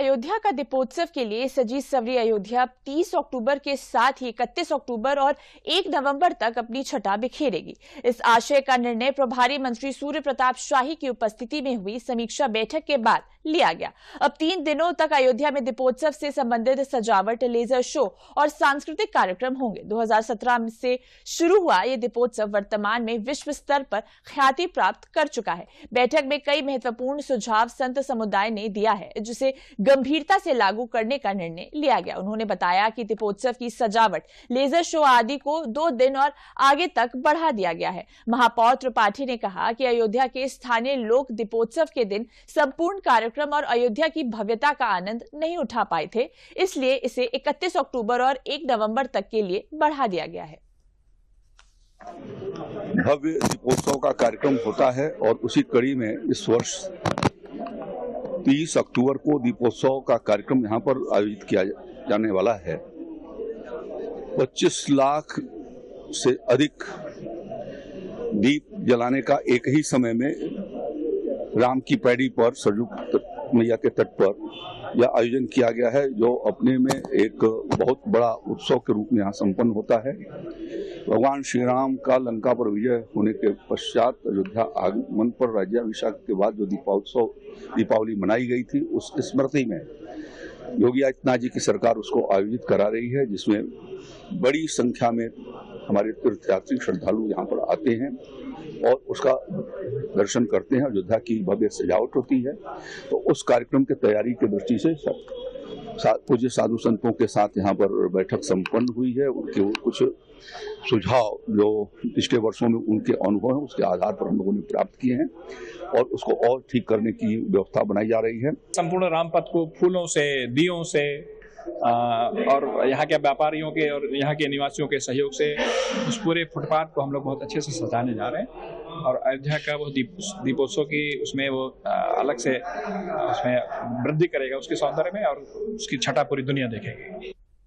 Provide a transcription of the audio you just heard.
अयोध्या का दीपोत्सव के लिए सजी सवरी अयोध्या 30 अक्टूबर के साथ ही 31 अक्टूबर और 1 नवंबर तक अपनी छटा बिखेरेगी। इस आशय का निर्णय प्रभारी मंत्री सूर्य प्रताप शाही की उपस्थिति में हुई समीक्षा बैठक के बाद लिया गया। अब 3 दिनों तक अयोध्या में दीपोत्सव से संबंधित सजावट, लेजर शो और सांस्कृतिक कार्यक्रम होंगे। 2017 से शुरू हुआ ये दीपोत्सव वर्तमान में विश्व स्तर पर ख्याति प्राप्त कर चुका है। बैठक में कई महत्वपूर्ण सुझाव संत समुदाय ने दिया है, जिसे गंभीरता से लागू करने का निर्णय लिया गया। उन्होंने बताया कि दीपोत्सव की सजावट, लेजर शो आदि को 2 दिन और आगे तक बढ़ा दिया गया है। महापौर त्रिपाठी ने कहा कि अयोध्या के स्थानीय लोग दीपोत्सव के दिन संपूर्ण कार्यक्रम और अयोध्या की भव्यता का आनंद नहीं उठा पाए थे, इसलिए इसे 31 अक्टूबर और 1 नवंबर तक के लिए बढ़ा दिया गया है। भव्य दीपोत्सव का कार्यक्रम होता है और उसी कड़ी में इस वर्ष 30 अक्टूबर को दीपोत्सव का कार्यक्रम यहाँ पर आयोजित किया जाने वाला है। 25 लाख से अधिक दीप जलाने का एक ही समय में राम की पैड़ी पर सरयू मैया के तट पर यह आयोजन किया गया है, जो अपने में एक बहुत बड़ा उत्सव के रूप में यहाँ संपन्न होता है। भगवान श्री राम का लंका पर विजय होने के पश्चात अयोध्या आगमन पर राज्याभिषेक के बाद जो दीपावली मनाई गई थी, उस स्मृति में योगी आदित्यनाथ जी की सरकार उसको आयोजित करा रही है, जिसमें बड़ी संख्या में हमारे तीर्थयात्री श्रद्धालु यहाँ पर आते हैं और उसका दर्शन करते हैं। अयोध्या की भव्य सजावट होती है, तो उस कार्यक्रम की तैयारी की दृष्टि से पूज्य साधु संतों के साथ यहाँ पर बैठक संपन्न हुई है। उनके कुछ सुझाव जो पिछले वर्षों में उनके अनुभव हैं, उसके आधार पर हम लोगों ने प्राप्त किए हैं और उसको और ठीक करने की व्यवस्था बनाई जा रही है। संपूर्ण रामपथ को फूलों से, दियों से और यहाँ के व्यापारियों के और यहाँ के निवासियों के सहयोग से उस पूरे फुटपाथ को हम लोग बहुत अच्छे से सजाने जा रहे हैं और अयोध्या का वो दीपोत्सव की उसमें वो अलग से उसमें वृद्धि करेगा उसके सौंदर्य में और उसकी छटा पूरी दुनिया देखेगी।